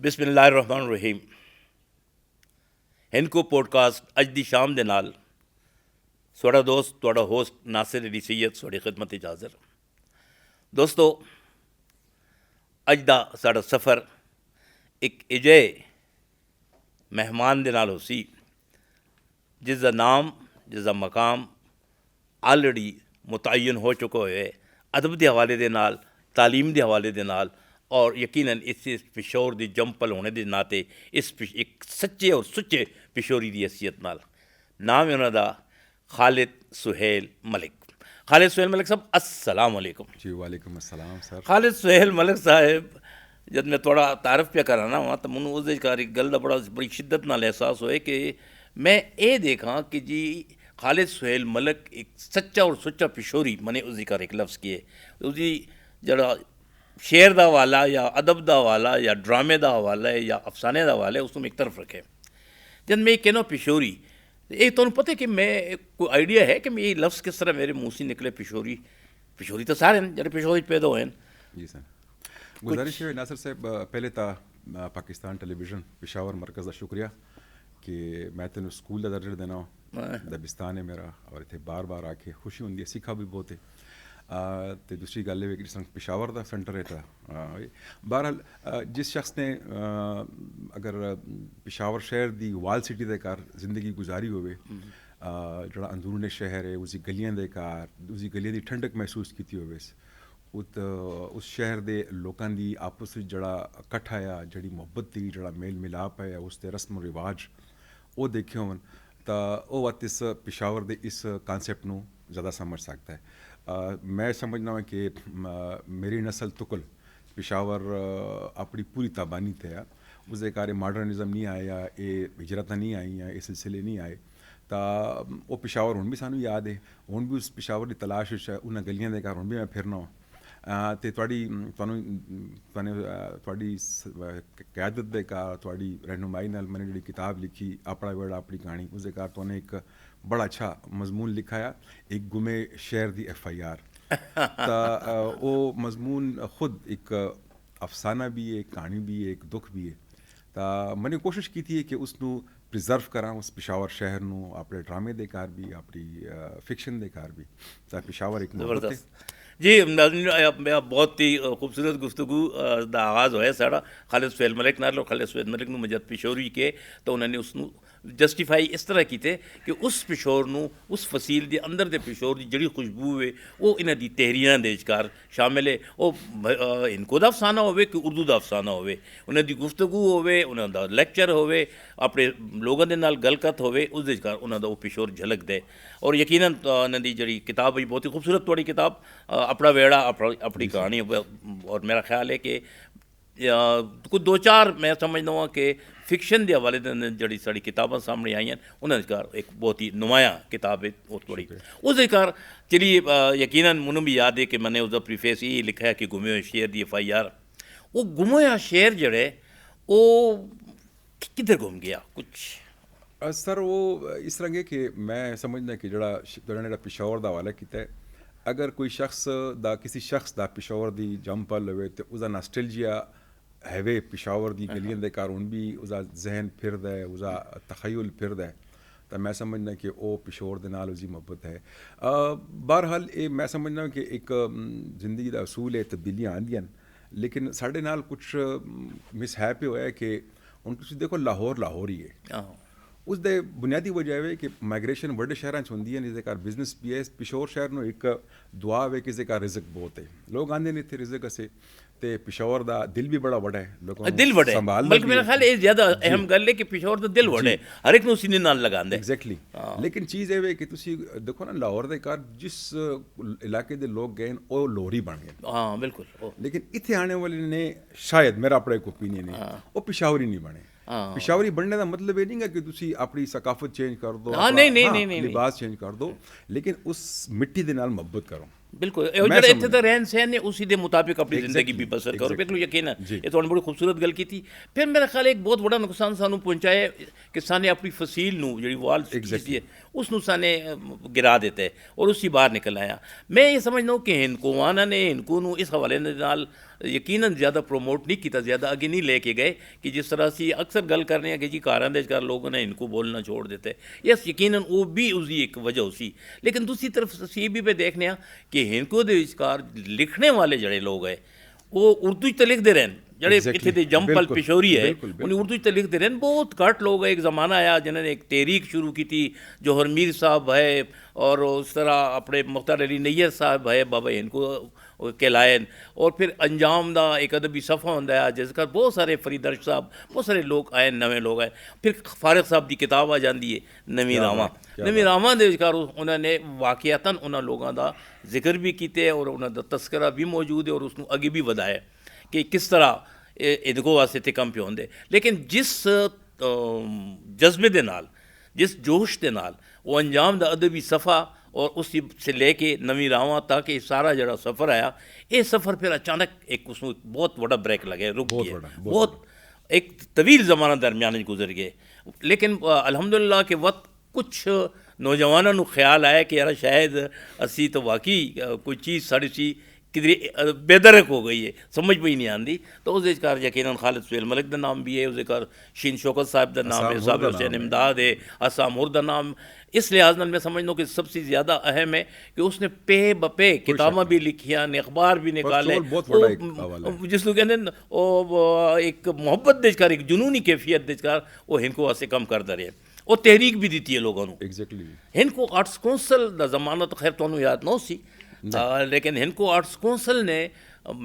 बिस्मिल्लाहिर्रहमानिर्रहीम। हिंदको पॉडकास्ट अज दी शाम दे नाल थोड़ा दोस्त थोड़ा होस्ट नासिर अली सैयद थोड़ी खिदमत हाज़िर। दोस्तों, अज दा साड़ा सफ़र एक इजे मेहमान दे नाल होसी जिसका नाम जिसका मकाम ऑलरेडी मुतयन हो चुका है अदब के हवाले दे नाल, तालीम के हवाले दे नाल और यकीनन इस पिशोर की जंपल होने के नाते इस एक सच्चे और सुच्चे पिशोरी की हैसीयत नाल। नाम है उन्होंने खालिद सुहेल मलिक। खालिद सुहेल मलिक साहब, अस्सलाम वालेकुम। जी वालेकुम अस्सलाम सर। खालिद सुहेल मलिक साहब, जब मैं थोड़ा तारफ़ पे कराना हुआ तो मैं उस गल का बड़ी शिद्दत नाल एहसास होए कि मैं ये देखा कि जी खालिद सुहेल मलिक एक सच्चा और सुच्चा पिशोरी मैंने उस जिक्र एक लफ्ज़ किए उसकी जरा शेर का हवाला या अदब का हवाला या ड्रामे का हवाला है या अफसाने का हवाला है उसको एक तरफ रखे। जब मैं कहना पिशोरी, ये तो पता है कि मैं कोई आइडिया है कि मैं ये लफ्ज़ किस तरह मेरे मुँह से निकले पिशोरी। पिशोरी तो सारे हैं जरा पिशोरी पैदा हुए हैं। जी सर, गुजारिश है नासिर साहब, पहले तो पाकिस्तान टेलीविज़न पेशावर मरकज़ का शुक्रिया कि मैं तेन स्कूल का दर्जा देना दबिस्तान है मेरा और इतने बार बार आके खुशी होंगी है, सीखा भी बहुत है। तो दूसरी गल है कि जिस पेशावर का सेंटर है तो बहरहाल जिस शख्स ने अगर पेशावर शहर की वाल सिटी के कार जिंदगी गुजारी होवे, जड़ा अंदरूने शहर है उसी गलियां दे कार उसी गलियां की ठंडक महसूस की होवे, उस शहर के लोगों की आपस में जड़ा इकट्ठा आ जड़ी मुहब्बत की जड़ा मेल मिलाप है उसके रस्म रिवाज वो देखे होवन तो वो वक्त इस पेशावर के इस कॉन्सैप्ट नू ज़्यादा समझ सकता है। मैं समझना हूँ कि मेरी नस्ल तुकल पेशावर अपनी पूरी तबानी थे उसके कार मॉडर्निज्म नहीं आया, ये हिजरत नहीं आई या ये सिलसिले नहीं आए तो वो पेशावर हूँ भी सानू याद है, हूँ भी उस पेशावर की तलाश उन्होंने गलियां दे कार हूँ भी मैं फिरना हूँ तो क्यादत दे कार थोड़ी रहनुमाई नाल मैंने जी किताब लिखी अपना वेड़ा अपनी कहानी उसके कार तो एक बड़ा अच्छा मजमून लिखा है एक गुमे शहर की FIR तो वो मजमून खुद एक अफसाना भी है, एक कहानी भी है, एक दुख भी है। तो मैंने कोशिश की थी कि उसनू प्रिजर्व करा उस पेशावर शहर नू अपने ड्रामे दे कार भी अपनी फिक्शन दे कार भी तो पेशावर एक मोहब्बत है। जी बहुत ही खूबसूरत गुफ्तगू का आगाज़ होया साड़ा खालिद सुहेल मलिक नाल और खालिद सुहेल मलिक नूं जब पिशोरी के तो उन्होंने उसनू जस्टिफाई इस तरह किए कि उस पिशोर नूं उस फसील के अंदर दे पिशोर की जड़ी खुशबू है वो इन्हां दी तहरीरां दे विचकार शामिल है। वो इनको दा अफसाना होवे कि उर्दू का अफसाना होवे, उन्हां दी गुफ्तगू होवे, उन्हां दा लेक्चर होवे, अपने लोगों के नाल गलकत होवे उस दे विचकार उन्हां दा वो पिशोर झलक दे। और यकीनन उन्हां दी जड़ी किताब है बहुत ही खूबसूरत थोड़ी किताब अपना वेड़ा अपनी कहानी और मेरा ख्याल है कि कुछ दो चार मैं समझदा हूँ कि फिक्शन के हवाले जी साड़ी किताबां सामने आई हैं उन्होंने कार एक बहुत ही नुमाया किताब है वो थोड़ी उस कार चलिए यकीनन मुझे भी याद है कि मैंने उसका प्रीफेस ये लिखा है कि गुमे हुए शेर की FIR। वो गुमे हुआ शेर जड़े वो किधर घूम गया कुछ सर वो इस तरह है कि मैं समझना कि जड़ा पेशावर का हवाला किया अगर कोई शख्स दा किसी शख्स दा पेशावर की जंपल हो तो उसका नास्टैल्जिया हैवे पेशावर की गलियां दे कार हूँ भी उसका जहन फिरद है उसका तखयुल फिरद है तो मैं समझना कि वो पेशोर दे नाल उसकी मुहब्बत है। बहरहाल ये मैं समझना कि एक जिंदगी का असूल है तब्दीलियाँ आंदियां लेकिन साढ़े नाल कुछ मिसहैप होया कि हूँ तुम देखो लाहौर ही है उसके बुनियादी वजह है कि माइग्रेशन बड़े शहर होंगी है जिसके कार बिजनेस भी है। पेशोर शहर में एक दुआ है कि कार रिजक बहुत है लोग आते नहीं थे रिजक से ते पेशावर का दिल भी बड़ा बड़ा है लोगों दिल बड़े बल्कि मेरा ख्याल ये ज़्यादा अहम गल है कि पेशावर का दिल बड़े हर एक सीने नाल लगांदे एग्जैक्टली। लेकिन चीज़ ये कि तुसी देखो ना लाहौर के कार जिस इलाके के लोग गए वो लोहरी बन गए। हाँ बिल्कुल। लेकिन इतने आने वाले ने शायद मेरा अपना एक ओपीनियन है वो पेशावरी नहीं बने। पेशावरी बनने का मतलब ये नहीं है कि तुसी अपनी सकाफत चेंज कर दो, नहीं, लिबास चेंज कर दो, लेकिन उस मिट्टी के नाल मोहब्बत करो बिल्कुल मैं ਜਿਹੜੇ ਇੱਥੇ समझ ਤਾਂ ਰਹਿਣ ਸਹਿਣ ਨੇ ਉਸੀ ਦੇ ਮੁਤਾबिक ਆਪਣੀ ਜ਼ਿੰਦਗੀ ਵੀ ਬਸਰ ਕਰੋ। ਬਿਲਕੁਲ ਯਕੀਨ ਹੈ, ਇਹ ਤੁਹਾਨੂੰ ਬੜੀ ਖੂਬਸੂਰਤ ਗੱਲ ਕੀਤੀ। ਫਿਰ ਮੇਰਾ ਖਿਆਲ ਹੈ ਇੱਕ ਬਹੁਤ ਵੱਡਾ ਨੁਕਸਾਨ ਸਾਨੂੰ ਪਹੁੰਚਾਇਆ ਕਿ ਸਾਨੇ ਆਪਣੀ ਫਸੀਲ ਨੂੰ ਜਿਹੜੀ ਵਾਲ ਕੀਤੀ ਹੈ ਉਸ ਨੂੰ ਸਾਨੇ ਗਿਰਾ ਦਿੱਤਾ ਹੈ ਔਰ ਉਸੀ ਬਾਹਰ ਨਿਕਲ ਆਇਆ। ਮੈਂ ਇਹ ਸਮਝਦਾ ਕਿ ਹਿੰਦਕੋਵਾਨਾਂ ਨੇ ਹਿੰਦਕੋ ਨੂੰ ਇਸ ਹਵਾਲੇ ਦੇ ਨਾਲ ਯਕੀਨਨ ਜ਼ਿਆਦਾ ਪ੍ਰੋਮੋਟ ਨਹੀਂ ਕੀਤਾ, ਜ਼ਿਆਦਾ ਅੱਗੇ ਨਹੀਂ ਲੈ ਕੇ ਗਏ ਕਿ ਜਿਸ ਤਰ੍ਹਾਂ ਅਸੀਂ ਅਕਸਰ ਗੱਲ ਕਰ ਰਹੇ ਹਾਂ ਕਿ ਜੀ ਘਰਾਂ ਦੇ ਘਰ ਲੋਕਾਂ ਨੇ ਹਿੰਦਕੋ ਬੋਲਣਾ ਛੋੜ ਦਿੱਤੇ। ਯਸ, ਯਕੀਨਨ ਉਹ ਵੀ ਉਸਦੀ ਇੱਕ ਵਜ੍ਹਾ ਸੀ। ਲੇਕਿਨ ਦੂਸਰੀ ਤਰਫ ਅਸੀਂ ਇਹ ਵੀ ਪੇ ਦੇਖਦੇ ਹਾਂ ਕਿ ਹਿੰਦਕੋ ਦੇ ਵਿਚਕਾਰ ਲਿਖਣੇ ਵਾਲੇ ਜਿਹੜੇ ਲੋਕ ਹੈ ਉਹ ਉਰਦੂ 'ਚ ਤਾਂ ਲਿਖਦੇ ਰਹਿਣ। ਜਿਹੜੇ ਇੱਥੇ ਦੇ ਜੰਪਲ ਪਿਸ਼ੌਰੀ ਹੈ ਉਹਨੇ ਉਰਦੂ 'ਚ ਤਾਂ ਲਿਖਦੇ ਰਹਿਣ। ਬਹੁਤ ਘੱਟ ਲੋग है। एक ज़माना आया जिन्होंने एक तहरीक शुरू की थी, जौहर मीर साहब है और उस तरह अपने मुख्तार अली नैयर साहब है, बाबा इनको कहलाए। और फिर अंजाम का एक अदबी सफ़ा होंदा है जिसका बहुत सारे फरीद अर्श साहब, बहुत सारे लोग आए, नवे लोग आए। फिर फारिग साहब की किताब आ जाती है नवी रावां। नवी रावां दे विचकार उन्होंने वाक़ियतन उन्होंने लोगों का जिक्र भी किया और उन्होंने तस्करा भी मौजूद है और उसको अगे भी वधाया कि किस तरह इनको वास्ते ते कम पे होंदे। लेकिन जिस जज्बे दे नाल, जिस जोश के नाल वो अंजाम दा अदबी सफ़ा और उसी से लेके नवी रावां तक ये सारा जड़ा सफ़र आया, ये सफ़र फिर अचानक एक उसमें बहुत बड़ा ब्रेक लगे, रुक गया। बहुत एक तवील ज़माना दरमियान गुजर गए। लेकिन अल्हम्दुलिल्लाह के वक्त कुछ नौजवानों को ख्याल आया कि यार शायद असी तो वाकई कोई चीज़ साड़ी सी किधर बेदरक हो गई है, समझ भी नहीं आती। तो उस कार यकीनन खालिद सुहेल मलिक का नाम भी है, उस कार शीन शौकत साहब का नाम है, साबिर हुसैन इमदाद है, असाम हुर का नाम। इस लिहाज में मैं समझता हूँ कि सबसे ज़्यादा अहम है कि उसने पे बपे किताबें भी लिखियाँ, अखबार भी निकाले, जिसको कहते हैं एक मोहब्बत देशकार, एक जुनूनी कैफियत देशकार वो हिंदको वास्ते कम करता रहे और तहरीक भी दी है लोगों को। हिंदको आर्ट्स कौंसल का जमाना तो खैर तुहानू याद ना सी, लेकिन हिंदको आर्ट्स कौंसल ने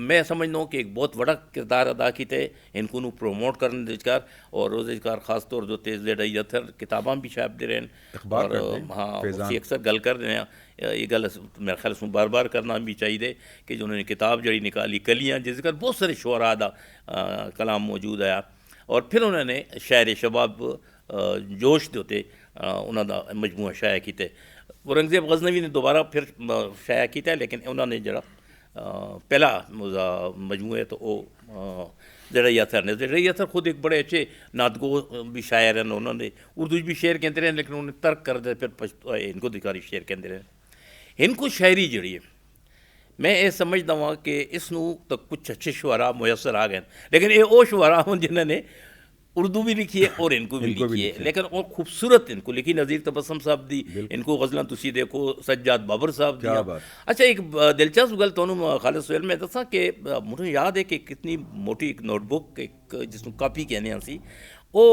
मैं समझता हूँ कि एक बहुत बड़ा किरदार अदा किया इनको नू प्रमोट करने देजकार। और रोजगार खास तौर जो तेज लेडा यथर किताबां भी छाप दे रहे हैं और हाँ उसी अक्सर गल कर रहे हैं। ये गल मेरे ख्याल से बार बार करना भी चाहिए कि जो उन्होंने किताब जड़ी निकाली कलियाँ, जिसका बहुत सारे शुअरा दा कलाम मौजूद आया। और फिर उन्होंने शायर शबाब जोश के उत्ते उन्होंने मजमूआ शाया किए। औरंगजेब गजनवी ने दोबारा फिर शाया किया, लेकिन उन्होंने जरा पहला मजमूआ तो वो जड़ा याथर ने, जड़ा याथर खुद एक बड़े अच्छे नातगो भी शायर हैं। उन्होंने उर्दू भी शेर कहते रहे, लेकिन उन्हें तर्क कर दे फिर इनको अधिकारी शेर कहते रहे। इनको शायरी जड़ी है मैं ये समझदा हाँ कि इसनू तो कुछ अच्छे शुअरा मुयसर आ गए, लेकिन ये वो शुअरा हों जिन्होंने उर्दू भी लिखी है और इनको भी लिखी है, लेकिन और खूबसूरत इनको लिखी। नज़ीर तबस्सुम साहब दी इनको गज़लां तुसी देखो, सज्जाद बाबर साहब दी। अच्छा एक दिलचस्प गल तुहानू खालिद सुहेल मैं दसा कि मुझे याद है कि कितनी मोटी एक नोटबुक एक जिसनू कापी कहने सी वो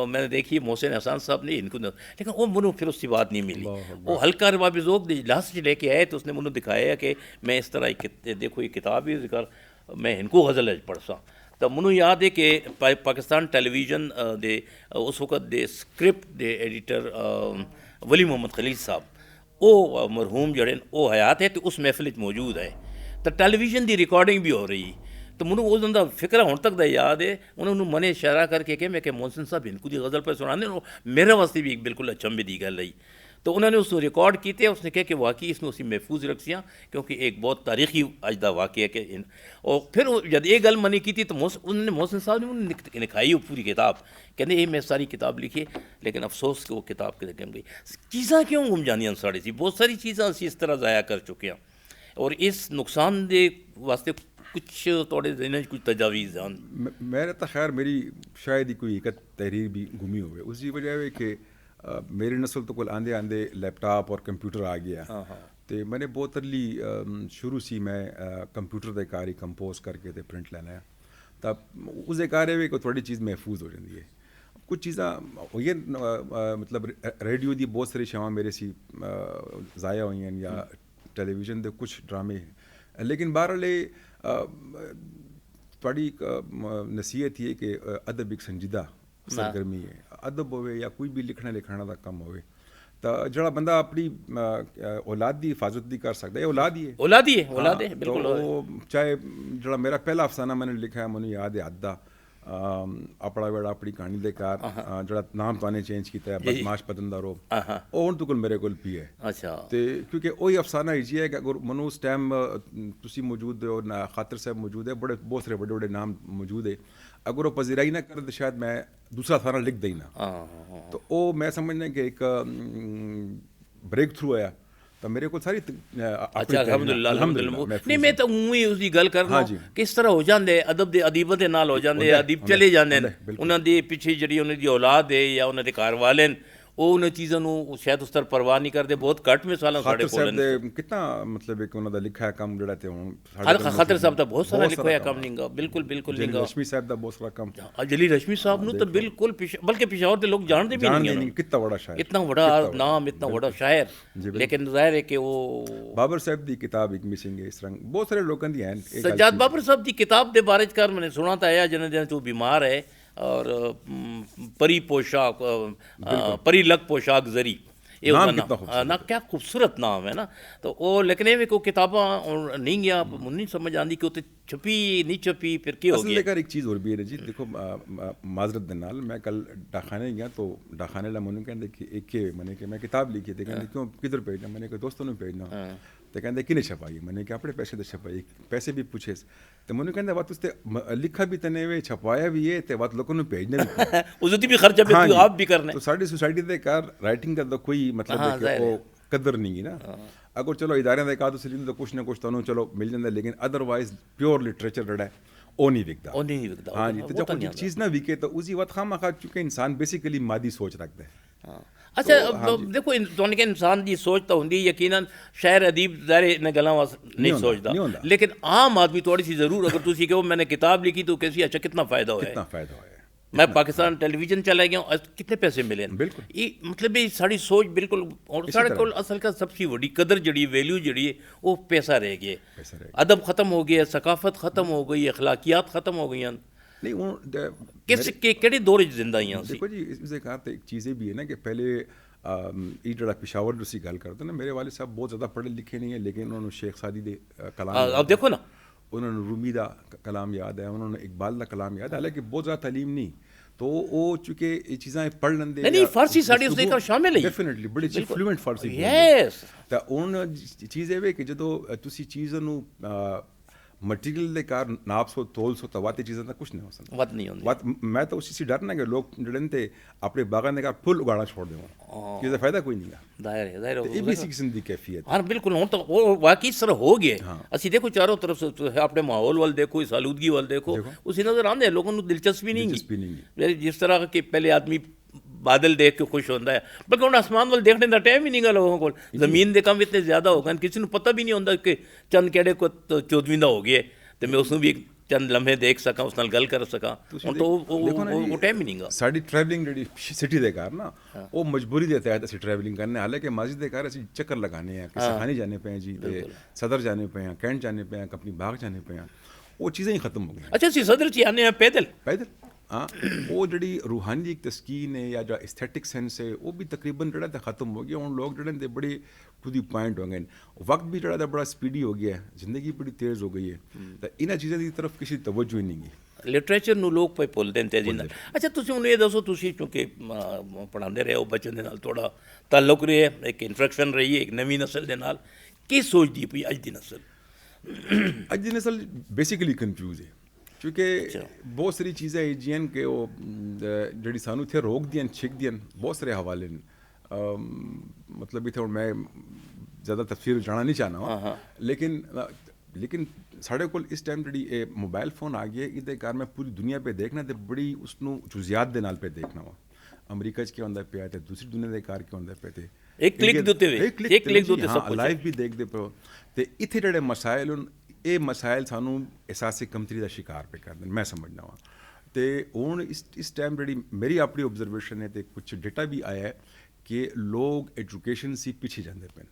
मैंने देखी मोहसिन हसन साहब ने इनको, लेकिन वो मुझे फिर उसकी बात नहीं मिली। वो हल्का रबाबी ज़ोक इजलास से लेके आए तो उसने मुझे दिखाया कि मैं इस तरह देखो ये किताब ही जिक्र मैं इनको गज़ल पढ़ सा। तो मैनू याद है कि पाकिस्तान टेलीविजन दे उस वक्त दे स्क्रिप्ट दे एडिटर वली मोहम्मद खलील साहब वो मरहूम जड़े वो हयात है तो उस महफिल मौजूद है। तो टेलीविजन की रिकॉर्डिंग भी हो रही तो मैनू उस दिन का फिक्र हुण तक दा याद है। उन्होंने मने इशारा करके कि मैं मोहसिन साहब इनको दी गज़ल पर सुनाने मेरे वास्ते भी एक बिल्कुल अचंभे की गल रही। तो उन्होंने उसको रिकॉर्ड किए, उसने कहा कि वाकई इसमें उसी महफूज रखियाँ क्योंकि एक बहुत तारीखी अजदा वाक़ है कि और फिर जब ये गल मनी की थी तो उन्होंने मोहसिन साहब ने उन्होंने लिखाई वो पूरी किताब, कहते ये मैं सारी किताब लिखी लेकिन अफसोस कि वो किताब के गम गई। चीज़ां क्यों गुम जानियां साढ़े सी, बहुत सारी चीज़ां असी इस तरह ज़ाया कर चुके हैं और इस नुकसान के वास्ते कुछ थोड़े दिन कुछ तजावीज़ हैं। मेरे तो खैर मेरी शायद ही कोई एक तहरीर भी गुमी हुई, उसकी वजह है कि मेरी नस्ल तो कुल आंदे आंदे लैपटॉप और कंप्यूटर आ गया। तो मैंने बहुत अर्ली शुरू से मैं कंप्यूटर के कार ही कंपोज करके ते प्रिंट लेना है, तब उस कार है को थोड़ी चीज़ महफूज हो जाती है। कुछ चीज़ा ये मतलब रेडियो दी बहुत सारी शवां मेरे सी ज़ाया हुई हैं या टेलीविजन दे कुछ ड्रामे, लेकिन बहरहाल थोड़ी नसीहत ये कि अदब एक संजीदा सरगर्मी है। अदब होवे या कोई भी लिखना लिखाना का कम होवे तो जड़ा बंदा अपनी औलाद की हिफाजत भी कर सकता है। औलाद ही है, औलाद है बिल्कुल। तो चाहे जड़ा मेरा पहला अफसाना मैंने लिखा है मुझे याद है अद्दा अपना वेड़ा अपनी कहानी दे कार जड़ा नाम ताने चेंज किया है बदमाश पतंदरो ਉਹ ਹੁਣ ਤੱਕ ਮੇਰੇ ਕੋਲ ਪਈ ਹੈ ਅੱਛਾ ਤੇ ਕਿਉਂਕਿ ਉਹੀ ਅਫਸਾਨਾ ਹੀ ਹੈ ਕਿ ਅਗਰ ਮਨੂੰ ਉਸ ਟਾਈਮ ਤੁਸੀਂ ਮੌਜੂਦ ਹੋ ਨਾ ਖਾਤਰ ਸਾਹਿਬ ਮੌਜੂਦ ਹੈ ਬੜੇ ਬਹੁਤ ਸਾਰੇ ਵੱਡੇ ਵੱਡੇ ਨਾਮ ਮੌਜੂਦ ਹੈ ਅਗਰ ਉਹ ਪਜ਼ੀਰਾਈ ਨਾ ਕਰਦੇ ਸ਼ਾਇਦ ਮੈਂ दूसरा थाना लिख देना तो वो मैं समझना कि एक ब्रेक थ्रू आया तो मेरे को सारी ਅੱਛਾ ਅਲਹਮਦੁਲਿਲਾ ਨਹੀਂ ਮੈਂ ਤਾਂ ਉਹੀ ਉਸ ਦੀ ਗੱਲ ਕਰਨਾ ਕਿਸ ਤਰ੍ਹਾਂ ਹੋ ਜਾਂਦੇ ਅਦਬ ਦੇ ਅਦੀਬਤ ਦੇ ਨਾਲ ਹੋ ਜਾਂਦੇ ਅਦੀਬ ਚਲੇ ਜਾਂਦੇ ਨੇ ਉਹਨਾਂ ਦੇ ਪਿੱਛੇ ਜਿਹੜੀ ਉਹਨਾਂ ਦੀ ਔਲਾਦ ਹੈ ਜਾਂ ਉਹਨਾਂ ਦੇ ਘਰ ਵਾਲੇ ਨੇ ਉਹ ਉਹਨਾਂ ਚੀਜ਼ਾਂ ਨੂੰ ਸ਼ਾਇਦ ਉਸ ਤਰ੍ਹਾਂ ਪਰਵਾਹ ਨਹੀਂ ਕਰਦੇ ਬਹੁਤ ਘੱਟ ਮਿਸਾਲਾਂ ਸਾਡੇ ਕੋਲ ਨੇ ਕਿੰਨਾ ਮਤਲਬ ਇੱਕ ਉਹਨਾਂ ਦਾ ਲਿਖਿਆ ਕੰਮ ਜਿਹੜਾ ਤੇ ਹੁਣ ਖਾਤਰ ਸਾਹਿਬ ਦਾ ਬਹੁਤ ਸਾਰਾ ਲਿਖਿਆ ਕੰਮ ਨਹੀਂਗਾ ਬਿਲਕੁਲ ਨਹੀਂਗਾ ਰਸ਼ਮੀ ਸਾਹਿਬ ਦਾ ਬਹੁਤ ਸਾਰਾ ਕੰਮ ਜਲੀ ਰਸ਼ਮੀ ਸਾਹਿਬ ਨੂੰ ਤਾਂ ਬਿਲਕੁਲ ਬਲਕਿ ਪਿਸ਼ਾਵਰ ਦੇ ਲੋਕ ਜਾਣਦੇ ਵੀ ਨਹੀਂ ਕਿੰਨਾ ਬੜਾ ਸ਼ਾਇਰ ਇਤਨਾ ਬੜਾ ਨਾਮ ਇਤਨਾ ਬੜਾ ਸ਼ਾਇਰ ਲੇਕਿਨ ਜ਼ਾਹਿਰ ਹੈ ਕਿ ਉਹ ਬਾਬਰ ਸਾਹਿਬ ਦੀ ਕਿਤਾਬ ਇੱਕ ਮਿਸਿੰਗ ਹੈ ਇਸ ਤਰ੍ਹਾਂ ਬਹੁਤ ਸਾਰੇ ਲੋਕਾਂ ਦੀ ਹੈ ਸੱਜਾਦ ਬਾਬਰ ਸਾਹਿਬ ਦੀ ਕਿਤਾਬ ਦੇ ਬਾਰੇ ਚ ਕਰ ਮੈਨੇ ਸੁਣਾ ਤਾਂ ਆਇਆ ਜਿਹਨਾਂ ਦੇ ਤੋਂ ਬਿਮਾਰ ਹੈ और परी पोशाक परी लग पोशाक जरी ये ना क्या खूबसूरत नाम है ना तो वो लेकिन ये को किताबा नहीं गया नहीं समझ आती कि छपी नहीं छपी फिर क्या हो गया लेकर एक चीज़ और भी है जी देखो माजरत दे नाल मैं कल डाखाने गया तो डाखाने ला मैंने कहते कि एक मैंने कि मैं किताब लिखी थी कहते क्यों किधर भेजना मैंने कहा दोस्तों ने भेजना तो कहते किने छपाई मैंने कि अपने पैसे तो छपाई पैसे भी पूछे तो मैंने कहते बात उससे लिखा भी तने वे छपाया भी है तो बात लोगों ने भेजना भी उसकी भी खर्चा भी आप भी करने तो साड़ी सोसाइटी दे कार राइटिंग का तो कोई मतलब है कि वो कदर नहीं है ना अगर चलो इदारे का एकाद तो कुछ ना कुछ तो चलो मिल जाता लेकिन अदरवाइज प्योर लिटरेचर जड़ा है वो नहीं विकता हाँ जी तो जब कोई चीज़ ना विके तो उसी वक्त खामा खा चुके इंसान बेसिकली मादी सोच रखता है अच्छा देखो तुहानू इंसान की सोच तो होंगी यकीनन शायर अदीब ज़ाहिर इन्हें गल्लां नहीं सोचता लेकिन आम आदमी थोड़ी सी ज़रूर अगर तुसी कहो मैंने किताब लिखी तो कैसी अच्छा कितना फ़ायदा होया मैं पाकिस्तान टेलीविजन चला गया कितने पैसे मिले बिल्कुल ये मतलब ये साड़ी सोच बिल्कुल और साढ़े को असल का सबसे बड़ी कदर जड़ी वैल्यू जड़ी है वो पैसा रह गया अदब ख़त्म हो गया सकाफत ख़त्म हो गई अखलाकियात ख़त्म हो गई नहीं वो किस केड़े दौर च जिंदा ही देखो जी इससे कहा तो एक चीज़ें भी है ना कि पहले ये जड़ा पिशावर जो गल करते ना मेरे वाले साहब बहुत ज़्यादा पढ़े लिखे नहीं है लेकिन उन्होंने शेख सादी दे कलाम अब देखो ना उन्होंने रूमी का कलाम याद है उन्होंने इकबाल का कलाम याद है हालांकि बहुत ज़्यादा तालीम नहीं तो वो चूंकि ये चीज़ें पढ़ लेंदे नहीं फारसी साड़ी उसदे का शामिल है डेफिनेटली बड़ी फ्लुएंट फारसी यस तो उन चीज़ है कि जो तुसी चीज़ नू मटीरियल दे कार नाप सो तोल सो तो वाते चीज़ें कुछ नहीं हो सकता बात नहीं होती बात मैं तो उसी से डरना कि लोग जड़े थे अपने बागान दे कार फुल उगाना छोड़ दें कि फायदा कोई नहीं है दायर ये भी किस्म की कैफियत हाँ बिल्कुल हूँ तो वो वाकई इस तरह हो गए असि देखो चारों तरफ से अपने माहौल वाल देखो इस आलूदगी वाल देखो उसी नजर आते लोगों को दिलचस्पी नहीं जिस तरह के पहले आदमी बादल देख के खुश होता है बल्कि उन्हें आसमान वाल देखने का टाइम ही नहीं गा लोगों को जमीन के काम इतने ज़्यादा हो गए किसी को पता भी नहीं होता कि चंद केड़े को तो चौदवींदा हो गए तो मैं उसमें भी एक चंद लम्हे देख सका उस नाल गल कर सका तो वो टाइम ही नहीं गा साड़ी ट्रैवलिंग जी सिटी दे कार ना वो मजबूरी दे तहत असं ट्रैवलिंग करने हालांकि माजिद दे कार असं चक्कर लगाने हैं किसी खाने जाने पे हैं जी सदर जाने पे हैं कैंट जाने पे हैं कंपनी बाग जाने पे हैं वो चीज़ें ही ख़त्म हो गई अच्छा सी सदर च आने हैं पैदल हाँ वो जड़ी रूहानी एक तस्कीन है या जो एस्थेटिक सेंस है वो भी तकरीबन जड़ा था ख़त्म हो गया उन लोग जड़े थे बड़े टू दी पॉइंट हो गए वक्त भी जड़ा था बड़ा स्पीडी हो गया है ज़िंदगी बड़ी तेज़ हो गई है तो इन चीज़ों की तरफ किसी तवज्जो ही नहीं गई लिटरेचर ਨੂੰ ਲੋਕ ਪਈ ਭੁੱਲਦੇ ਨੇ ਤੇਜ਼ੀ ਨਾਲ ਅੱਛਾ ਤੁਸੀਂ ਹੁਣ ਇਹ ਦੱਸੋ ਤੁਸੀਂ ਕਿਉਂਕਿ ਪੜ੍ਹਾਉਂਦੇ ਰਹੇ ਹੋ ਬੱਚਿਆਂ ਦੇ ਨਾਲ ਥੋੜਾ ਤਾਲੁਕ ਰਿਹਾ ਇੱਕ ਇੰਟਰੈਕਸ਼ਨ ਰਹੀ ਹੈ ਇੱਕ ਨਵੀਂ ਨਸਲ ਦੇ ਨਾਲ ਕੀ ਸੋਚਦੀ ਪਈ ਅੱਜ ਦੀ ਨਸਲ ਬੇਸਿਕਲੀ ਕਨਫਿਊਜ਼ ਹੈ क्योंकि बहुत सारी चीज़ें है जिन के वो जड़ी सानू थे रोक दियन छिक दियन बहुत सारे हवाले मतलब इतने मैं ज़्यादा तफसीर जाना नहीं चाहना लेकिन साढ़े को इस टाइम जी मोबाइल फोन आ गया ये कार में पूरी दुनिया पे देखना तो बड़ी उसनू जुजियात दे नाल पे देखना वा अमरीका च क्या होंदा पे ते दूसरी दुनिया के कार क्या होंदा पे ते एक क्लिक देते सब लाइव भी देखते पे ते इत्थे जेड़े मसाइल ये मसाइल सानू एहसास कमतरी का शिकार पे कर दें मैं समझना वा तो हूँ इस टाइम जी मेरी अपनी ऑब्जर्वेशन है तो कुछ डेटा भी आया है कि लोग एजुकेशन से पीछे जाते पे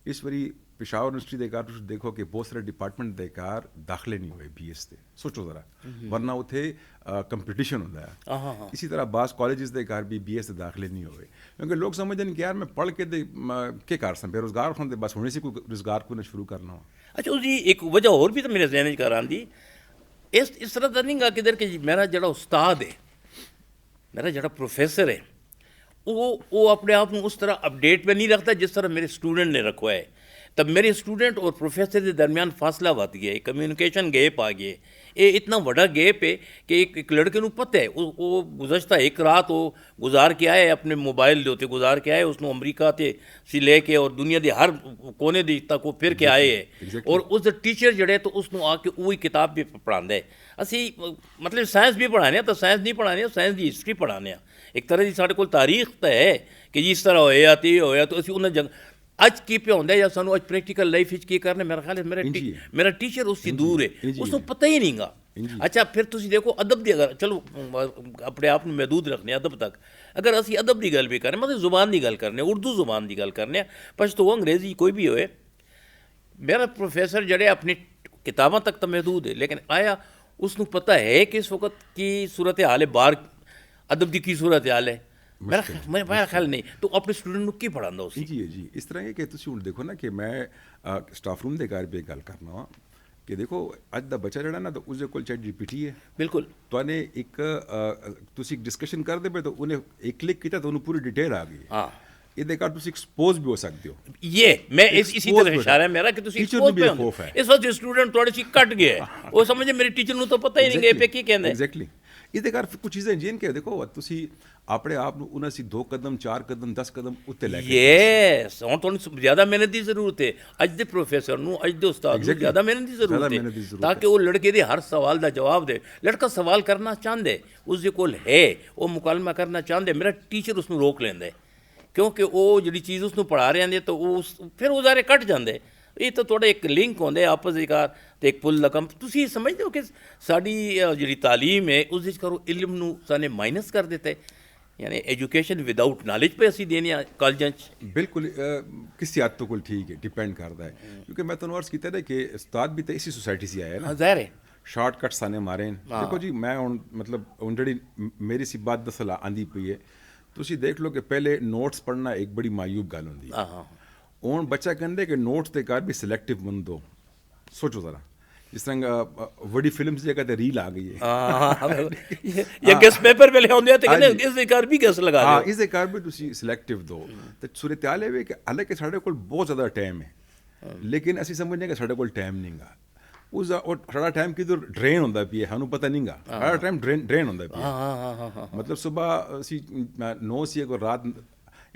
इस बारी पेशावर यूनिवर्सिटी के कार देखो कि बहुत सारे डिपार्टमेंट के कार दाखिले नहीं हुए BS से सोचो ज़रा वरना उथे कंपटीशन होता है इसी तरह बास कॉलेजेस के कार भी BS से दाखिले नहीं हुए क्योंकि लोग समझते हैं कि यार मैं पढ़ के क्या कर सकता बेरोजगार होने बस होने से कोई रोजगार को ना शुरू करना हो अच्छा उसकी एक वजह और भी तो मेरे जहन च कर आंदी ਇਸ ਤਰ੍ਹਾਂ ਤਾਂ ਨਹੀਂ ਗਾ ਕਿਧਰ ਕਿ ਜੀ ਮੇਰਾ ਜਿਹੜਾ ਉਸਤਾਦ ਹੈ, ਮੇਰਾ ਜਿਹੜਾ ਪ੍ਰੋਫੈਸਰ ਹੈ, ਉਹ ਆਪਣੇ ਆਪ ਨੂੰ ਉਸ ਤਰ੍ਹਾਂ ਅਪਡੇਟ में नहीं रखता जिस तरह मेरे स्टूडेंट ने रखवा है। तब मेरे स्टूडेंट और प्रोफेसर के दरमियान फासला वध गया, कम्यूनिकेशन गैप आ गए। ये इतना बड़ा गैप है कि एक लड़के को पता है वो गुज़श्ता एक रात वो गुजार के आए अपने मोबाइल दे उत्ते गुजार के आए, उसनों अमरीका ते सी लेके और दुनिया के हर कोने दी तक वो फिर के आए है और उस टीचर जड़े तो उसनों आके वही किताब भी पढ़ांदा है। असी मतलब साइंस भी पढ़ाने तो साइंस नहीं पढ़ाने, साइंस की हिस्टरी पढ़ाने एक तरह की साढ़े कोल तारीख तो है कि जिस तरह होया तो ये होया तो असी उन्हें जंग अज की पे होंदा या सानू अज प्रैक्टिकल लाइफ की करने मेरा ख्याल है मेरा टीचर उससे दूर है, उसको पता ही नहीं गा। अच्छा फिर तुसी देखो अदब की अगर चलो अपने आप में महदूद रखने अदब तक, अगर असी अदब की गल भी करें मतलब जुबान की गल करने, उर्दू जुबान की गल करने, पछतो अंग्रेजी कोई भी होए, मेरा प्रोफेसर जड़े अपनी किताबों तक तो महदूद है लेकिन आया उसनू पता है कि इस वक्त की सूरत हाल है, बाहर अदब की सूरत हाल है, मेरा ख्याल नहीं तो अपने स्टूडेंट ਨੂੰ ਕੀ ਪੜਾਉਂਦਾ ਉਸ ਜੀ ਇਸ ਤਰ੍ਹਾਂ ਹੈ ਕਿ ਤੁਸੀਂ ਹੁਣ ਦੇਖੋ ਨਾ ਕਿ ਮੈਂ ਸਟਾਫ ਰੂਮ ਦੇ ਘਰ ਵੀ ਗੱਲ ਕਰਨਾ ਵਾ ਕਿ ਦੇਖੋ ਅੱਜ ਦਾ ਬੱਚਾ ਜਿਹੜਾ ਨਾ ਤਾਂ ਉਸਦੇ ਕੋਲ ਚੈਟ ਜੀਪੀਟੀ ਹੈ, ਬਿਲਕੁਲ ਤੁਹਾਨੂੰ ਇੱਕ ਤੁਸੀਂ ਡਿਸਕਸ਼ਨ ਕਰਦੇ ਪਏ ਤਾਂ ਉਹਨੇ ਇੱਕ ਕਲਿੱਕ ਕੀਤਾ ਤਾਂ ਉਹਨੂੰ ਪੂਰੀ ਡਿਟੇਲ ਆ ਗਈ। ਹਾਂ ਇਹਦੇ ਘਰ ਤੁਸੀਂ ਐਕਸਪੋਜ਼ ਵੀ ਹੋ ਸਕਦੇ ਹੋ। ये मैं इसी तरह इशारा है मेरा कि ਤੁਸੀਂ ਐਕਸਪੋਜ਼ पे हो इस वक्त स्टूडेंट थोड़े सी कट गए वो समझे मेरे टीचर ਨੂੰ ਤਾਂ ਪਤਾ ਹੀ ਨਹੀਂ ਕਿ पे ਕੀ ਕਹਿੰਦੇ ਐਗਜ਼ੈਕਟਲੀ। ਇਹਦੇ ਘਰ ਕੁਝ ਚੀਜ਼ਾਂ ਜਿਨ ਕੇ ਦੇਖੋ ਤੁਸੀਂ ਆਪਣੇ ਆਪ ਨੂੰ ਉਹਨਾਂ ਸੀ 2 ਕਦਮ 4 ਕਦਮ 10 ਕਦਮ ਉੱਤੇ ਲੈ ਕੇ ਯੈਸ ਹੁਣ ਤੁਹਾਨੂੰ ਜ਼ਿਆਦਾ ਮਿਹਨਤ ਦੀ ਜ਼ਰੂਰਤ ਹੈ। ਅੱਜ ਦੇ ਪ੍ਰੋਫੈਸਰ ਨੂੰ ਅੱਜ ਦੇ ਉਸਤਾਦ ਨੂੰ ਜ਼ਿਆਦਾ ਮਿਹਨਤ ਦੀ ਜ਼ਰੂਰਤ ਹੈ ਤਾਂ ਕਿ ਉਹ ਲੜਕੇ ਦੇ ਹਰ ਸਵਾਲ ਦਾ ਜਵਾਬ ਦੇ। ਲੜਕਾ ਸਵਾਲ ਕਰਨਾ ਚਾਹੁੰਦੇ, ਉਸ ਦੇ ਕੋਲ ਹੈ, ਉਹ ਮੁਕਾਲਮਾ ਕਰਨਾ ਚਾਹੁੰਦੇ, ਮੇਰਾ ਟੀਚਰ ਉਸ ਨੂੰ ਰੋਕ ਲੈਂਦਾ ਕਿਉਂਕਿ ਉਹ ਜਿਹੜੀ ਚੀਜ਼ ਉਸ ਨੂੰ ਪੜ੍ਹਾ ਰਹੇ ਹੁੰਦੇ ਤਾਂ ਉਹ ਫਿਰ ਉਹ ਜ਼ਾਰੇ ਕੱਟ ਜਾਂਦੇ। ਇਹ ਤਾਂ ਤੁਹਾਡਾ ਇੱਕ ਲਿੰਕ ਹੁੰਦਾ ਆਪਸ ਦੇ ਕਾਰ ਤੇ ਇੱਕ ਪੁੱਲ ਦਾ ਕੰਮ। ਤੁਸੀਂ ਸਮਝਦੇ ਹੋ ਕਿ ਸਾਡੀ ਜਿਹੜੀ ਤਾਲੀਮ ਹੈ ਉਸ ਵਿੱਚ ਕਰੋ ਇਲਮ ਨੂੰ ਸਾਨੇ ਮਾਈਨਸ ਕਰ ਦਿੱਤਾ ਹੈ, यानी एजुकेशन विदाउट नॉलेज पे ਅਸੀਂ ਦੇਣੀ ਆ ਕਾਲਜਾਂ 'ਚ। ਬਿਲਕੁਲ ਕਿਸੇ ਹੱਦ ਤੱਕ ਠੀਕ ਹੈ, ਡਿਪੈਂਡ ਕਰਦਾ ਹੈ ਕਿਉਂਕਿ ਮੈਂ ਤੁਹਾਨੂੰ ਅਰਜ਼ ਕੀਤਾ ਨਾ ਕਿ ਉਸਤਾਦ ਵੀ ਤਾਂ ਇਸੀ ਸੋਸਾਇਟੀ 'ਚ ਆਇਆ ਨਾ। ਜ਼ਾਹਿਰ ਹੈ ਸ਼ਾਰਟਕਟ ਸਾਨੇ ਮਾਰੇ ਦੇਖੋ ਜੀ। ਮੈਂ ਹੁਣ ਮਤਲਬ ਹੁਣ ਜਿਹੜੀ ਮੇਰੀ ਸੀ ਬਾਤ ਦਸਲਾ ਆਂਦੀ ਪਈ ਹੈ, ਤੁਸੀਂ ਦੇਖ ਲਓ ਕਿ ਪਹਿਲੇ ਨੋਟਸ ਪੜ੍ਹਨਾ ਇੱਕ ਬੜੀ ਮਾਯੂਬ ਗੱਲ ਹੁੰਦੀ ਹੈ। ਹੁਣ ਬੱਚਾ ਕਹਿੰਦੇ ਕਿ ਨੋਟਸ ਦੇ ਘਰ ਵੀ ਸਿਲੈਕਟਿਵ ਬਣ ਦੋ। ਸੋਚੋ ਜ਼ਰਾ जिस तरह बड़ी फिल्म से कहते रील आ गई है ये गैस पेपर पे ले आਉਂਦੇ ਆ ਤੇ ਕਹਿੰਦੇ ਇਸ ਦੇ ਘਰ ਵੀ ਗੈਸ ਲਗਾ ਦਿਓ। ਹਾਂ ਇਸ ਦੇ ਘਰ ਵੀ ਤੁਸੀਂ ਸਿਲੈਕਟਿਵ ਦੋ ਤੇ ਸੂਰਤ ਹਾਲ ਹੈ ਕਿ ਹਾਲਾਂਕਿ ਸਾਡੇ ਕੋਲ ਬਹੁਤ ਜ਼ਿਆਦਾ ਟਾਈਮ ਹੈ ਲੇਕਿਨ ਅਸੀਂ ਸਮਝਦੇ ਕਿ ਸਾਡੇ ਕੋਲ ਟਾਈਮ ਨਹੀਂਗਾ। ਉਸ ਦਾ ਸਾਡਾ ਟਾਈਮ ਕਿਧਰ ਡਰੇਨ ਹੁੰਦਾ ਪਿਆ ਸਾਨੂੰ ਪਤਾ ਨਹੀਂਗਾ। ਸਾਡਾ ਟਾਈਮ ਡਰੇਨ ਹੁੰਦਾ ਪਿਆ। ਮਤਲਬ ਸਵੇਰ ਅਸੀਂ 9 ਸੀ ਅਗਰ ਰਾਤ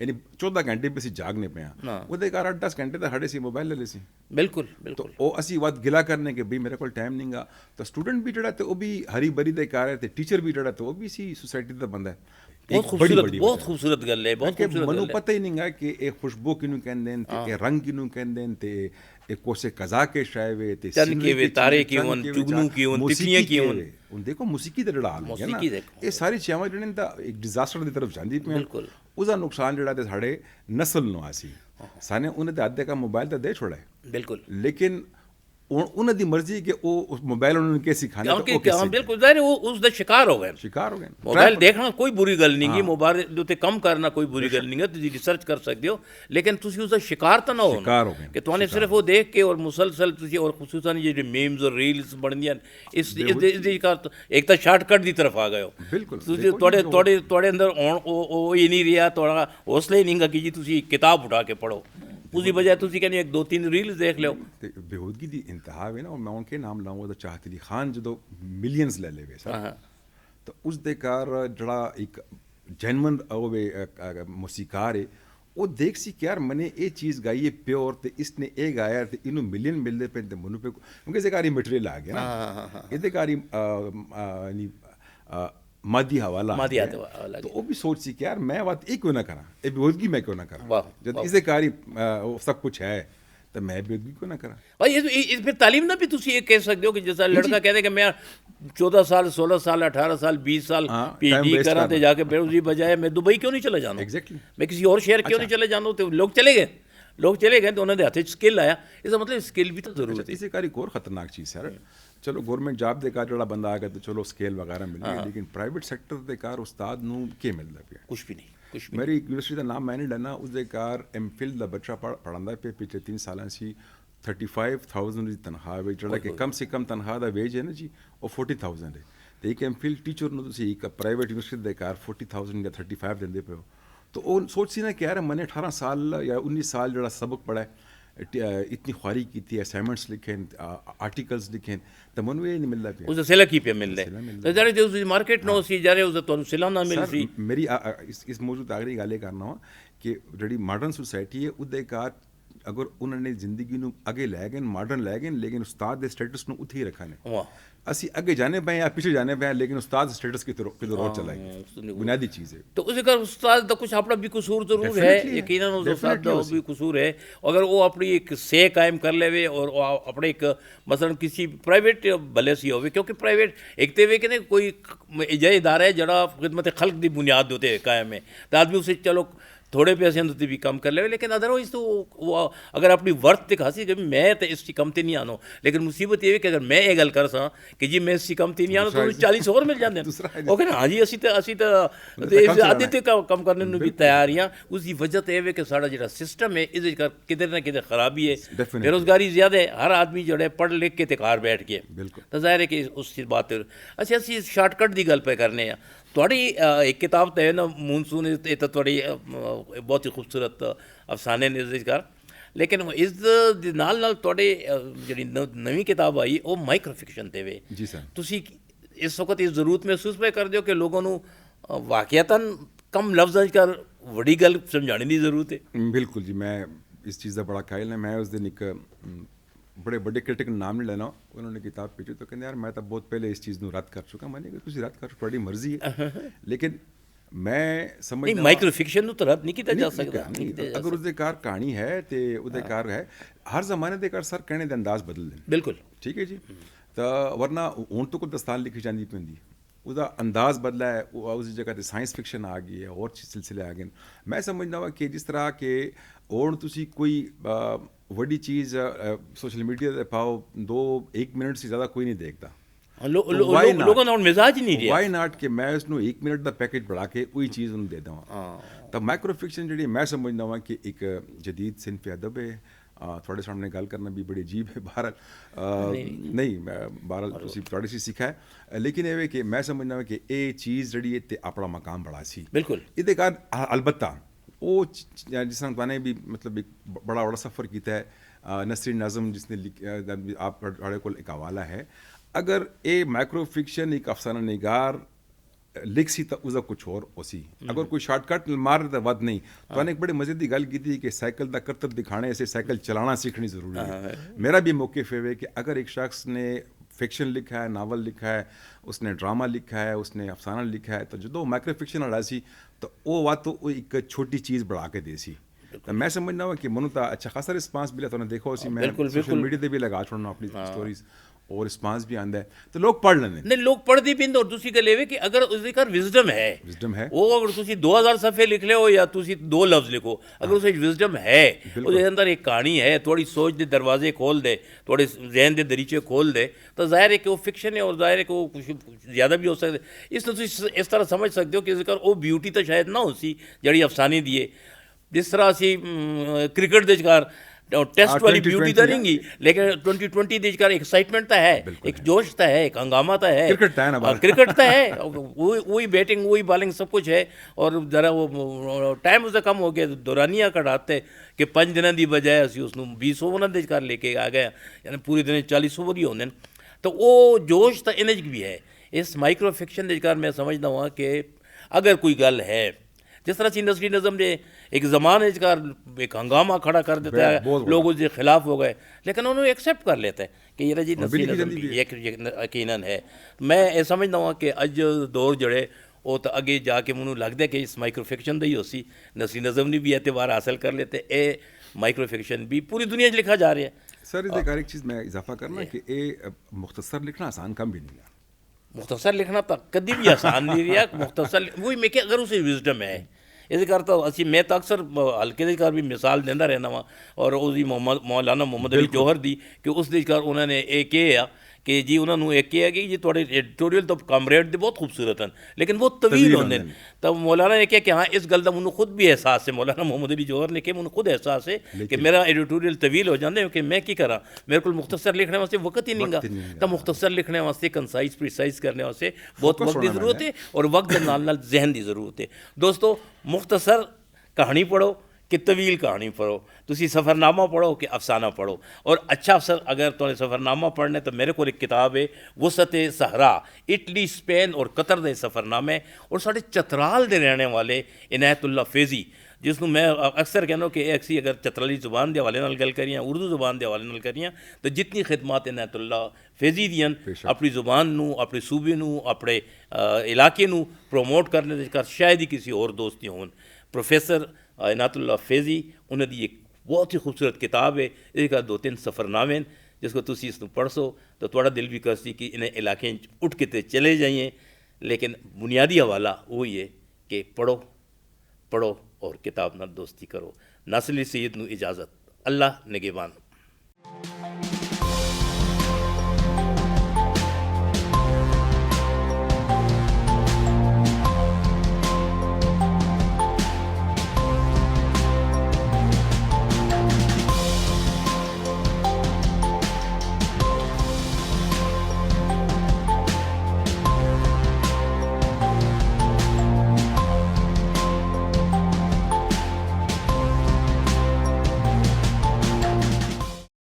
यानी 14 घंटे पे ਅਸੀਂ ਜਾਗਨੇ ਪਏ ਆ ਉਹਦੇ ਘਰ 8-10 ਘੰਟੇ ਤਾਂ ਸਾਡੇ ਸੀ ਮੋਬਾਈਲ ਲੈ ਲਏ ਸੀ। ਬਿਲਕੁਲ ਬਿਲਕੁਲ ਉਹ ਅਸੀਂ ਵੱਧ ਗਿਲਾ ਕਰਨੇ ਕਿ ਬਈ ਮੇਰੇ ਕੋਲ ਟਾਈਮ ਨਹੀਂਗਾ ਤਾਂ ਸਟੂਡੈਂਟ ਵੀ ਜਿਹੜਾ ਤੇ ਉਹ ਵੀ ਹਰੀ ਬਰੀ ਦੇ ਘਰ ਹੈ ਤੇ ਟੀਚਰ ਵੀ ਜਿਹੜਾ ਤੇ ਉਹ ਵੀ ਸੀ ਸੋਸਾਇਟੀ ਦਾ ਬੰਦਾ ਹੈ। ਬਹੁਤ ਖੂਬਸੂਰਤ ਗੱਲ ਹੈ, ਬਹੁਤ ਖੂਬਸੂਰਤ। ਮੈਨੂੰ ਪਤਾ ਹੀ ਨਹੀਂਗਾ ਕਿ ਇਹ ਖੁਸ਼ਬੂ ਕਿਹਨੂੰ ਕਹਿੰਦੇ ਨੇ ਤੇ ਇਹ ਰੰਗ ਕਿਹਨੂੰ ਕਹਿੰਦੇ ਨੇ ਤੇ ਇਹ ਕੋਸੇ ਕਜ਼ਾ ਕੇ ਸ਼ਾਇਵੇ ਤੇ ਚੰਨ ਕੇ ਤਾਰੇ ਕੀ ਹੋਣ, ਚੁਗਨੂ ਕੀ ਹੋਣ, ਤਿਤਲੀਆਂ ਕੀ ਹੋਣ। ਹੁਣ ਦੇਖੋ ਮੌਸੀਕੀ ਦਾ ਜਿਹੜਾ ਹਾਲ ਹੈ ਨਾ ਇਹ ਸਾਰੀ ਚੀਜ਼ਾਂ ਜਿਹੜੀਆਂ ਤਾਂ ਇੱਕ ਡਿਜ਼ਾਸਟਰ ਦੀ ਤਰਫ ਜਾਂਦੀ ਪਈਆਂ। ਉਹਦਾ ਨੁਕਸਾਨ ਜਿਹੜਾ ਤੇ ਸਾਡੇ ਨਸਲ ਨੂੰ ਆ ਸੀ ਸਾਨੇ ਉਹਨੇ ਤਾਂ ਅੱਧੇ ਕਾ ਮੋਬਾਈਲ ਤਾਂ ਦੇ ਛੋੜਾ ਹੈ। ਬਿਲਕੁਲ ਲੇਕਿਨ ਉਹਨਾਂ ਦੀ ਮਰਜ਼ੀ ਕਿ ਉਹ ਉਸ ਮੋਬਾਈਲ ਉਹਨਾਂ ਨੂੰ कैसे खाना बिल्कुल ज़ाहिर वो उसका शिकार हो गए। मोबाइल देखना कोई बुरी गल नहीं है, मोबाइल ਦੇ ਉੱਤੇ ਕੰਮ ਕਰਨਾ ਕੋਈ ਬੁਰੀ ਗੱਲ ਨਹੀਂ ਹੈ, ਤੁਸੀਂ ਰਿਸਰਚ ਕਰ ਸਕਦੇ ਹੋ ਲੇਕਿਨ ਤੁਸੀਂ ਉਸਦਾ ਸ਼ਿਕਾਰ ਤਾਂ ਨਾ ਹੋ ਕਿ ਤੁਹਾਨੂੰ ਸਿਰਫ ਉਹ ਦੇਖ ਕੇ ਔਰ ਮੁਸਲਸਲ ਤੁਸੀਂ ਔਰ ਖੁਸੂਸਨ ਜਿਹੜੇ ਮੀਮਸ ਔਰ ਰੀਲਸ ਬਣਦੀਆਂ ਇਸ ਦੇ ਸ਼ਿਕਾਰ ਇੱਕ ਤਾਂ ਸ਼ਾਰਟਕਟ ਦੀ ਤਰਫ ਆ ਗਏ ਹੋ। ਬਿਲਕੁਲ ਤੁਸੀਂ ਤੁਹਾਡੇ ਅੰਦਰ ਉਹ ਹੀ ਨਹੀਂ ਰਿਹਾ, ਤੁਹਾਡਾ ਹੌਸਲਾ ਹੀ ਨਹੀਂਗਾ ਕਿ ਜੀ ਤੁਸੀਂ ਕਿਤਾਬ ਉਠਾ ਕੇ ਪੜ੍ਹੋ। उसकी बजाय तुसी कहने एक 2-3 रील्स देख लो। बेहूदगी दी इंतहा है ना। और मैं उनके नाम लाऊंगा तो चाहत अली खान जो मिलियंस ले ले सर तो उस दे कार जड़ा एक जेनवन होवे मौसीकार है वो देख सी कि यार मैंने ये चीज़ गाई है प्योर तो इसने ये गाया तो इनू मिलियन मिलते पे तो मनु पे क्योंकि इसे कारी मटेरियल आ गया ना ये कारी मादी हवाला तो वो भी सोच सी कि यार मैं बात ये क्यों ना करा, ये बेहूदगी मैं क्यों ना करा जब इसे कारी सब कुछ है तो मैं बेहूदगी क्यों ना करा। भाई ये फिर तालीम ना भी तुसी ये कह सकते हो कि जैसा लड़का कहते कि मैं 14 साल 16 साल 18 साल 20 साल PhD करा तो जाके फिर उसकी बजाय मैं दुबई क्यों नहीं चले जाना, मैं किसी और शहर क्यों नहीं चले जाना। तो लोग चले गए तो उन्होंने हाथ स्किल आया, इसका मतलब स्किल भी तो जरूरत है। इसे कारी और खतरनाक चीज़ है। चलो गवर्नमेंट जॉब दे कार जो बंदा आ गया तो चलो स्केल वगैरह मिल गई लेकिन प्राइवेट सैक्टर दे कार उस्ताद नू के मिलता पिया कुछ भी नहीं। मेरी यूनिवर्सिटी का नाम मैं नहीं लेना उसके कार MPhil का बच्चा पढ़ांदा पे पिछले 3 साल सी 35,000 ਦੀ ਤਨਖਾਹ ਵਿੱਚ ਜਿਹੜਾ ਕਿ ਕਮ ਸੇ ਕਮ ਤਨਖਾਹ ਦਾ ਵੇਜ ਹੈ ਨਾ ਜੀ ਉਹ 40,000 ਹੈ ਤੇ ਇੱਕ ਐਮਫਿਲ ਟੀਚਰ ਨੂੰ ਤੁਸੀਂ ਇੱਕ ਪ੍ਰਾਈਵੇਟ ਯੂਨੀਵਰਸਿਟੀ ਦੇ ਘਰ 40,000 ਜਾਂ 35 ਦਿੰਦੇ ਪਏ ਹੋ तो वो सोच सी ना कि यार मैंने 18 साल या 19 साल जरा सबक पढ़ा है इतनी ख्वारी की थी असाइनमेंट्स लिखे आर्टिकल्स लिखे तो मन ये नहीं मिल रहा उसे सिला की पे मिल रहे तो जरे जो उस मार्केट नो सी जरे उसे तो सिला ना मिल सी मेरी इस मौजूद आखिरी गाले करना हो कि ਜਿਹੜੀ ਮਾਡਰਨ ਸੋਸਾਇਟੀ ਹੈ ਉਹਦੇ ਕਾਰ ਅਗਰ ਉਹਨਾਂ ਨੇ ਜ਼ਿੰਦਗੀ ਨੂੰ ਅੱਗੇ ਲੈ ਗਏ ਮਾਡਰਨ ਲੈ ਗਏ ਲੇਕਿਨ ਉਸਤਾਦ ਦੇ ਸਟੇਟਸ ਨੂੰ ਉੱਥੇ ਹੀ ਰੱਖਾ ਨੇ ਅਸੀਂ ਅੱਗੇ जाने पे या पीछे जाने पे लेकिन उस्ताद स्टेटस की तरफ और चलाएंगे बुनियादी चीज़ है तो उसे कर उस्ताद का कुछ अपना भी कसूर जरूर है यकीनन उस्ताद का भी कसूर है अगर वो अपनी एक से कायम कर लेवे और अपने एक मसलन किसी प्राइवेट भले सी होवे क्योंकि प्राइवेट एक तो वे कि कोई जय इदारा है जरा खिदमत खल्क की बुनियाद होते कायम है तो आदमी उसे चलो थोड़े पैसे तो भी कम कर ले लेकिन अदरवाइज तो वो अगर अपनी वर्थ दिखासी कि मैं तो इसकी कमती नहीं आनो लेकिन मुसीबत ये है कि अगर मैं ये गल कर सा कि जी मैं इसकी कमती नहीं आनो तो 40 और मिल जाते हैं ओके ना हाँ जी असी तो आदि तो कम करने में भी तैयार हाँ उसकी वजह तो यह है कि सारा जो सिस्टम है इस किधर ना किधर खराबी है बेरोजगारी ज़्यादा है हर आदमी जो है पढ़ लिख के ते घर बैठ के तो जाहिर है कि उस बात अच्छा असी शॉर्टकट की गल पे करने हैं ਤੁਹਾਡੀ ਇੱਕ ਕਿਤਾਬ ਤਾਂ ਹੈ ਨਾ ਮੂਨਸੂਨ ਇਹ ਤਾਂ ਤੁਹਾਡੀ ਬਹੁਤ ਹੀ ਖੂਬਸੂਰਤ ਅਫਸਾਨੇ ਨੇ ਜ਼ਿਕਰ ਲੇਕਿਨ ਇਸ ਦੇ ਨਾਲ ਤੁਹਾਡੇ ਜਿਹੜੀ ਨਵੀਂ ਕਿਤਾਬ ਆਈ ਉਹ ਮਾਈਕਰੋ ਫਿਕਸ਼ਨ 'ਤੇ ਵੇ ਜੀ ਸਰ ਤੁਸੀਂ ਇਸ ਵਕਤ ਇਹ ਜ਼ਰੂਰਤ ਮਹਿਸੂਸ ਪਏ ਕਰਦੇ ਹੋ ਕਿ ਲੋਕਾਂ ਨੂੰ ਵਾਕਿਆਤਨ ਕਮ ਲਫ਼ਜ਼ਾਂ 'ਚ ਕਰ ਵੱਡੀ ਗੱਲ ਸਮਝਾਉਣ ਦੀ ਜ਼ਰੂਰਤ ਹੈ ਬਿਲਕੁਲ ਜੀ ਮੈਂ ਇਸ ਚੀਜ਼ ਦਾ ਬੜਾ ਕਾਇਲ ਹਾਂ ਮੈਂ ਉਸ ਦਿਨ ਇੱਕ बड़े बड़े क्रिटिक नाम नहीं लेना उन्होंने किताब भेजी तो कहते यार मैं तो बहुत पहले इस चीज़ को रद्द कर चुका मैंने कहा तुम रद्द कर थोड़ी मर्जी है लेकिन मैं समझ माइक्रो फिक्शन तो रद्द नहीं किया जा सकता अगर उसके कार कहानी है तो उसके कार है हर जमाने के कार सर कहने के अंदाज बदल दें बिल्कुल ठीक है जी तो वरना हूँ तो कोई दस्तान लिखी जाती पैंदी उसका अंदाज़ बदला है उस जगह पर साइंस फिक्शन आ गई है और सिलसिले आ गए मैं समझना वा कि जिस तरह के और तुसी कोई वड्डी चीज़ सोशल मीडिया पे पाओ 1 मिनट से ज़्यादा कोई नहीं देखता लोगों का मिजाज ही नहीं रहा वाई नाट कि मैं उसनों 1 मिनट का पैकेज बढ़ा के वही चीज़ उन्हें दे देवां तो माइक्रो फिक्शन जी मैं समझना वा कि एक जदीद सिनफ अदब है थोड़े सामने गल करना भी बड़ी अजीब है बहरहाल नहीं बहरहाल थोड़ी सी सीखा है लेकिन ये कि मैं समझना कि ये चीज़ जी है अपना मकाम बड़ा सी बिल्कुल ये कारण अलबत्ता वो जिस तरह मैंने भी मतलब एक बड़ा बड़ा सफ़र किया है नसरी नज़म जिसने आप को एक हवाला है अगर ये माइक्रो फिक्शन एक अफसाना निगार लिख सी तो उसका कुछ और उसी अगर कोई शॉर्टकट मार तो वध नहीं तो एक बड़े मजे की गल की थी कि साइकिल का करतब दिखाने से साइकिल चलाना सीखनी ज़रूरी है मेरा भी मौक़िफ़ है कि अगर एक शख्स ने फिक्शन लिखा है नावल लिखा है उसने ड्रामा लिखा है उसने अफसाना लिखा है तो जो माइक्रो फिक्शन वाला सी तो वो बात तो एक छोटी चीज़ बढ़ा के दे सी तो मैं समझना हुआ कि मनु अच्छा खासा रिस्पांस मिला तो देखो उसी मैं सोशल मीडिया पे भी लगा छोड़ना अपनी स्टोरीज और रिस्पांस भी आंदा है तो लोग पढ़ लेने नहीं लोग पढ़ते भी और दूसरी गल ये कि अगर उसके घर विजडम है वो अगर तुसी 2000 सफ़े लिख लो या तुसी 2 लफ्ज़ लिखो अगर उसे विजडम है उसके अंदर एक कहानी है थोड़ी सोच के दरवाजे खोल दे थोड़े जहन के दरीचे खोल दे तो जाहिर है कि वो फिक्शन है और जाहिर है कि वो कुछ ज़्यादा भी हो सकता है इसलिए इस तरह समझ सकते हो कि इसका वो ब्यूटी तो शायद ना हो सी जड़ी अफसाने दिए जिस तरह असी क्रिकेट दे कार टेस्ट वाली ब्यूटी तो नहीं लेकिन 2020 देश का एक्साइटमेंट तो है एक जोश तो है एक हंगामा तो है क्रिकेट तो है वही बैटिंग वही बॉलिंग सब कुछ है और जरा वो टाइम उससे कम हो गया दौरानिया कढ़ाते कि 5 दिन की बजाय असी उसनों 20 ओवर देश का लेके आ गए यानी पूरे दिन 40 ओवर ही होंगे तो वो जोश तो इन्हें भी है इस माइक्रो फिक्शन देश का मैं समझता हूँ कि अगर कोई गल है जिस तरह से नसरी नज़म ने एक ज़माने का एक हंगामा खड़ा कर देता है लोग उसके खिलाफ हो गए लेकिन उन्होंने एक्सेप्ट कर लेते हैं कि ये जी नसरी नज़म यकीनन है मैं ये समझता हूँ कि अज दौर जड़े वो तो अगे जाके मैनू लगता है कि इस माइक्रो फिक्शन का ही उसी नसरी नज़म ने भी एतबार हासिल कर लेते ये माइक्रो फिक्शन भी पूरी दुनिया च लिखा जा रहा है सर इसके एक चीज़ मैं इजाफा करना कि ये मुख्तसर लिखना आसान काम भी नहीं है मुख्तसर लिखना तो कभी भी आसान नहीं रहा मुख्तसर वही मैं कि अगर उसे विजडम है इस कर तो असी मैं तो अक्सर हल्के दे कार भी मिसाल देंदा रहना वा और उसकी मौलाना मोहम्मद अली जौहर दी कि उस दे कार उन्होंने एक आ कि जी उन्होंने एक किया कि जी थोड़े एडिटोरियल तो कामरेड दे बहुत खूबसूरत हैं लेकिन वो तवील तवील होंगे होंदे न। तब मौलाना ने कहा कि हाँ इस गल का मैंने खुद भी एहसास है, मौलाना मोहम्मद अली जौहर ने कहा मैंने खुद एहसास है कि लेकिन- मेरा एडिटोरियल तवील हो जाते कि मैं की करा, मेरे को मुख्तसर लिखने वास्ते वक्त ही नहीं गा, वक्त ही नहीं तो गा। मुख्तसर लिखने वास्ते कंसाइज प्रिसाइज करने वास्ते बहुत Focus वक्त की होना ज़रूरत मैंने। है और वक्त के नाल नाल जहन की ज़रूरत है। दोस्तों मुख्तसर कहानी पढ़ो कि तवील कहानी पढ़ो, तुसी सफ़रनामा पढ़ो कि अफसाना पढ़ो। और अच्छा अफसर अगर तुमने सफ़रनामा पढ़ना है तो मेरे को एक किताब है वसत सहरा, इटली स्पेन और कतर के सफ़रनामे और साढ़े चतराल के रहने वाले इनायतुल्ला फैज़ी जिसनों मैं अक्सर कहना कि ऐसी अगर चतराली जुबान के हवाले नाल गल करिए उर्दू जुबान के हवाले नाल करिए तो जितनी खिदमात इनायतुल्ला फैज़ी दियां बेशक। अपनी जुबान नू अपने सूबे नू अपने इलाके नू प्रोमोट करने दे कर शायद ही किसी और दोस्त दी होन। प्रोफेसर इनायतुल्ला फैज़ी उन्होंने एक बहुत ही खूबसूरत किताब है, इसका 2-3 सफ़रनामे हैं जिसको तुसी इसनू पढ़सो तो थोड़ा दिल भी करसी कि इन्हें इलाके उठ के ते चले जाइए। लेकिन बुनियादी हवाला वही है कि पढ़ो पढ़ो और किताब नाल दोस्ती करो। नासिर अली सैयद नू इजाज़त, अल्लाह निगहबान।